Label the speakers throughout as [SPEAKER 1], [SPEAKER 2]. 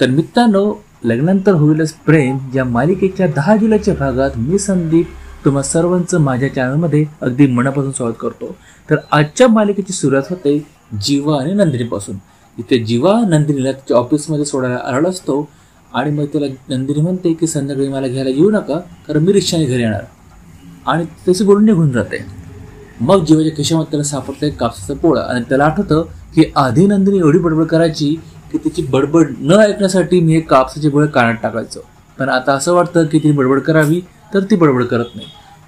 [SPEAKER 1] तर मित्रांनो, लग्नानंतर होईलच प्रेम या मालिकेच्या 10 जुलैच्या भागात मी संदीप तुम्हा सर्वांचं माझ्या चॅनलमध्ये अगदी मनापासून स्वागत करतो. तर आजच्या मालिकेची सुरुवात होते जीवा आणि नंदिनीपासून. इथे जीवा नंदिनीला तिच्या ऑफिसमध्ये सोडायला आलेला असतो आणि मग त्याला नंदिनी म्हणते की संध्याकाळी मला घ्यायला येऊ नका, कारण मी रिक्षाने घरी येणार, आणि तशी बोलून निघून जाते. मग जीवाच्या खिशामध्ये त्याला सापडतं एक कापसाचा पोळा आणि त्याला आठवतं की आधी नंदिनी एवढी बडबड करायची की तिची बडबड न ऐकण्यासाठी मी एक कापसाचे गोळे कानात टाकायचो, पण आता असं वाटतं की तिने बडबड करावी तर ती बडबड करत नाही.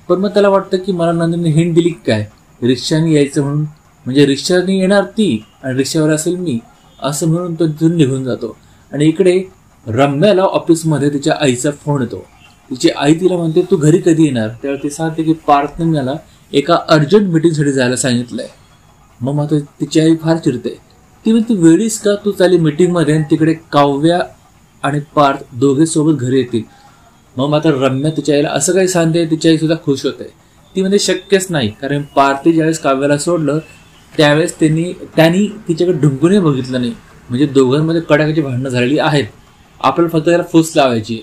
[SPEAKER 1] पण मग त्याला वाटतं की मला नंदिनी हिंट दिली काय रिक्षाने यायचं म्हणून, म्हणजे रिक्षाने येणार ती आणि रिक्षावर असेल मी, असं म्हणून तो तिथून निघून जातो. आणि इकडे रम्याला ऑफिसमध्ये तिच्या आईचा फोन येतो. तिची आई तिला म्हणते तू घरी कधी येणार, त्यावेळी ती सांगते की पार्थने मला एका अर्जंट मीटिंगसाठी जायला सांगितलंय. मग मात्र तिची आई फार चिडते. ती म्हणते वेळीच का तू चाली मीटिंगमध्ये आणि तिकडे काव्या आणि पार्थ दोघे सोबत घरी येतील. मग मात्र रम्या तिच्या आईला असं काही सांगते. तिची आई सुद्धा खुश होते. ती म्हणजे शक्यच नाही, कारण पार्थी ज्यावेळेस काव्याला सोडलं त्यावेळेस त्यांनी तिच्याकडे ढुंकूनही बघितलं नाही. म्हणजे दोघांमध्ये कडाक्याची भांडणं झालेली आहेत, आपल्याला फक्त त्याला फूस लावायची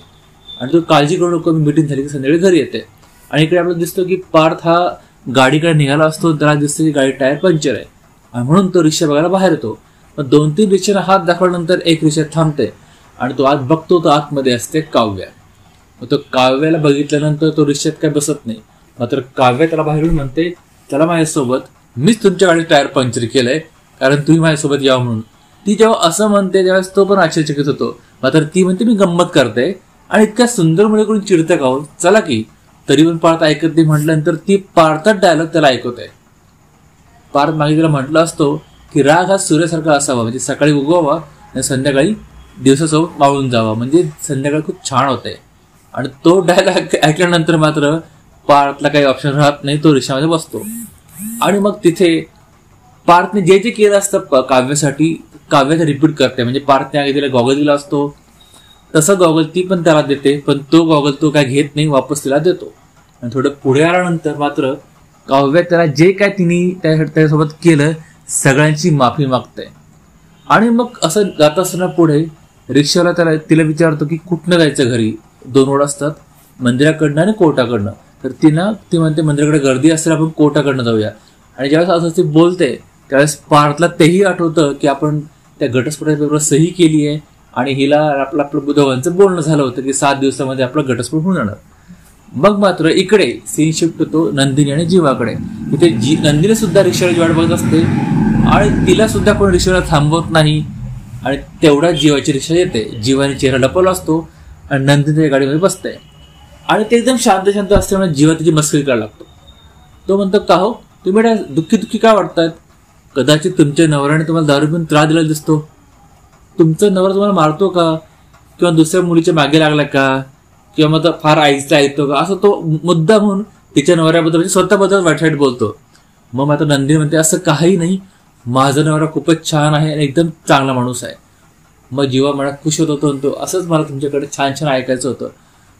[SPEAKER 1] आणि तो काळजी करू नको, मी मीटिंग झाली की संध्याकाळी घरी येते. आणि इकडे आपल्याला दिसतो की पार्थ हा गाडीकडे निघाला असतो. त्याला दिसतं की गाडी टायर पंक्चर आहे आणि म्हणून तो रिक्षा बघायला बाहेर येतो. पण 2-3 रिक्षाला हात दाखवल्यानंतर एक रिक्षा थांबते आणि तो आत बघतो, तो आतमध्ये असते काव्या. मग तो काव्याला बघितल्यानंतर तो रिक्षात काय बसत नाही. मात्र काव्या त्याला बाहेरून म्हणते चला माझ्यासोबत, मीच तुमच्या गाडी टायर पंक्चर केलंय, कारण तुम्ही माझ्यासोबत यावं म्हणून. ती जेव्हा असं म्हणते त्यावेळेस तो पण आश्चर्यचकित होतो. मात्र ती म्हणते मी गंमत करते आणि इतक्या सुंदर मुलीकडून चिडते का हो, चला की. तरी पण पार्थ ऐकत नाही. म्हटल्यानंतर ती पार्थात डायलॉग त्याला ऐकवते. पार्थ मागे त्याला म्हटलं असतो की राग हा सूर्यासारखा असावा, म्हणजे सकाळी उगवावा आणि संध्याकाळी दिवसासोबत मावळून जावा, म्हणजे संध्याकाळी खूप छान होते. आणि तो डायलॉग ऐकल्यानंतर मात्र पार्थला काही ऑप्शन राहत नाही, तो रिक्षामध्ये बसतो. आणि मग तिथे पार्थने जे जे केलं असतं काव्यासाठी, काव्याचं रिपीट करते. म्हणजे पार्थने आधी तिला गॉगल दिला असतो तसं गॉगल ती पण त्याला देते, पण तो गॉगल तो काय घेत नाही, वापस तिला देतो. आणि थोडं पुढे आल्यानंतर मात्र काव्या त्याला जे काय तिने त्याच्यासोबत केलं सगळ्यांची माफी मागते. आणि मग असं जात असताना पुढे रिक्षावाला तिला विचारतो की कुठनं जायचं घरी. 2 रोड असतात, मंदिराकडनं आणि कोर्टाकडनं. तर ती म्हणते मंदिराकडे गर्दी असेल, आपण कोर्टाकडनं जाऊया. आणि ज्यावेळेस असं ती बोलते त्यावेळेस पार्थला तेही आठवतं की आपण त्या घटस्फोटाच्या पेपरवर सही केली आहे आणि हिला आपलं दोघांचं बोलणं झालं होतं की 7 दिवसामध्ये आपला घटस्फोट होऊन जाणार. मग मात्र इकडे सीन शिफ्ट होतो नंदिनी आणि जीवाकडे. इथे नंदिनी सुद्धा रिक्षाची वाट बघत असते आणि तिला सुद्धा कोण रिक्षाला थांबवत नाही. आणि तेवढ्याच जीवाची रिक्षा येते. जीवाने चेहरा लपवला असतो आणि नंदिनी त्या गाडीमध्ये बसते आणि ते एकदम शांत शांत असल्यामुळे जीवा तिची मस्करी करायला लागतो. तो म्हणतो का हो तुम्ही दुःखी का वाटतायत, कदाचित तुमच्या नवऱ्याने तुम्हाला दारू पिऊन त्रास दिला दिसतो. तुमचा नवरा तुम्हाला मारतो का, किंवा दुसऱ्या मुलीच्या मागे लागला का, किंवा मग फार आईचा ऐकतो का, असं तो मुद्दा म्हणून तिच्या नवऱ्याबद्दल म्हणजे स्वतःबद्दल वाईट बोलतो. मग मात्र नंदिनी म्हणते असं काही नाही, माझा नवरा खूपच छान आहे आणि एकदम चांगला माणूस आहे. मग जीवा मनात खुश होत होतो, तो असंच मला तुमच्याकडे छान छान ऐकायचं होतं,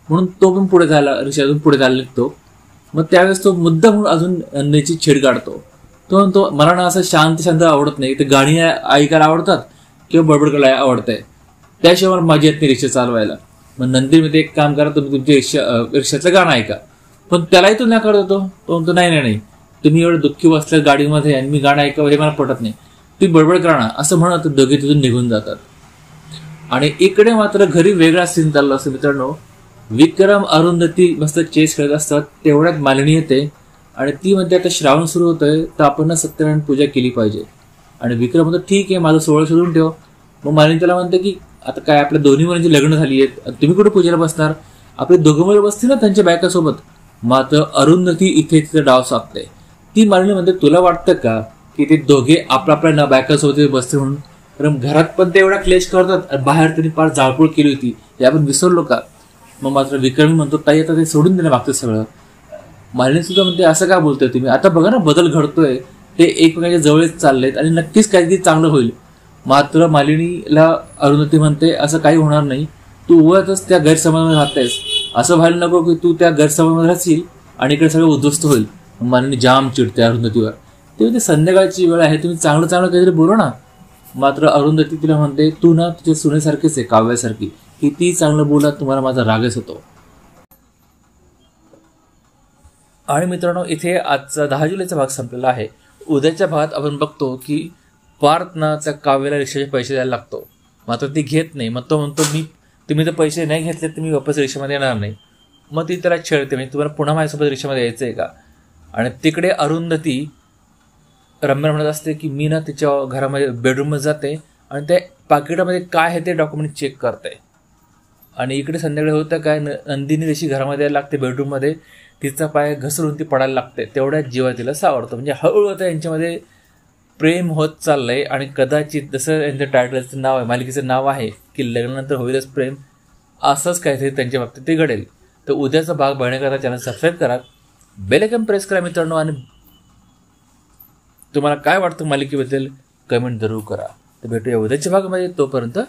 [SPEAKER 1] म्हणून तो पण पुढे जायला रिक्षातून पुढे जायला निघतो. मग त्यावेळेस तो मुद्दा म्हणून अजून नंदिनीची छेड काढतो. तो म्हणतो मला ना असं शांत शांत आवडत नाही, ते गाणी ऐकायला आवडतात किंवा बडबड करायला आवडतंय, त्याशिवाय मला मजा येत नाही रिक्षा चालवायला. मग नंदिनीमध्ये एक काम करा, तुम्ही तुमच्या रिक्षातलं गाणं ऐका. पण त्यालाही तो नकार देतो. तो म्हणतो नाही, तुम्ही एवढं दुःखी बसल्या गाडीमध्ये आणि मी गाणं ऐकावं हे मला पटत नाही, तुम्ही बडबड करा ना, असं म्हणत दोघे तिथून निघून जातात. आणि इकडे मात्र घरी वेगळा सीन चालला असतो मित्रांनो. विक्रम अरुंधती मस्त चेस खेळत असतात, तेवढ्यात मालिनी येते आणि ती म्हणते आता श्रावण सुरू होतोय तर आपण ना सत्यनारायण पूजा केली पाहिजे. आणि विक्रम म्हणतो ठीक आहे, माझं 16 शोधून ठेव. मग मालिनी त्याला म्हणते की आता काय आपल्या दोन्ही मुलांची लग्न झाली आहेत, तुम्ही कुठे पूजेला बसणार, आपले दोघं मुलं बसतील ना त्यांच्या बायकासोबत. मात्र अरुंधती इथे तिथे डाव साधते. ती मालिनी म्हणते तुला वाटतं का की ते दोघे आपल्या बायकासोबत बसतील म्हणून, कारण घरात पण ते एवढा क्लेश करतात, बाहेर त्यांनी फार जाळपोळ केली होती, हे आपण विसरलो का. मग मात्र विक्रम म्हणतो ताई आता ते सोडून देणं मागतं सगळं. मालिनी सुद्धा म्हणते असं का बोलतोय तुम्ही, आता बघा ना बदल घडतोय, ते एकमेकांच्या जवळच चाललेत आणि नक्कीच काहीतरी चांगलं होईल. मात्र मालिनीला अरुंधती म्हणते असं काही होणार नाही, तू उगाचच त्या गैरसमजामध्ये राहतेस, असं व्हायला नको की तू त्या गैरसमजामध्ये राहशील आणि इकडे सगळं उद्ध्वस्त होईल. मालिनी जाम चिडते अरुंधतीवर. ते म्हणजे संध्याकाळची वेळ आहे, तुम्ही चांगलं काहीतरी बोलू ना. मात्र अरुंधती तिला म्हणते, तू ना तुझ्या सुनेसारखीच आहे, काव्यासारखी. किती चांगलं बोला, तुम्हाला माझा रागच होतो. आणि मित्रांनो, इथे आजचा 10 जुलैचा भाग संपलेला आहे. उद्याच्या भागात आपण बघतो की पार्थ ना त्या काव्याला रिक्षाचे पैसे द्यायला लागतो. मात्र ती घेत नाही. मग तो म्हणतो, तुम्ही तर पैसे नाही घेतले तर मी वापस रिक्षामध्ये येणार नाही. मग ती त्याला छेडते, म्हणजे तुम्हाला पुन्हा माझ्यासोबत रिक्षामध्ये यायचं आहे का. आणि तिकडे अरुंधती रम्या म्हणत असते की मी ना तिच्या घरामध्ये बेडरूममध्ये जाते आणि त्या पाकिटामध्ये काय आहे ते डॉक्युमेंट चेक करते. आणि इकडे संध्याकाळी होतं काय, नंदिनी जशी घरामध्ये यायला लागते बेडरूममध्ये, तिचा पाय घसरून ती पडायला लागते. तेवढ्याच जीवा तिला सावरतो. म्हणजे हळूहळू आता यांच्यामध्ये प्रेम होत चाललंय. आणि कदाचित जसं यांचं टायटलचं नाव आहे, मालिकेचं नाव आहे की लग्नानंतर होईलच प्रेम, असंच काहीतरी त्यांच्या बाबतीत ते घडेल. तर उद्याचा भाग बघण्याकरता चॅनल सबस्क्राईब करा, बेल आयकॉन प्रेस करा मित्रांनो. आणि तुम्हाला काय वाटतं मालिकेबद्दल कमेंट जरूर करा. तर भेटूया उद्याच्या भागामध्ये. तोपर्यंत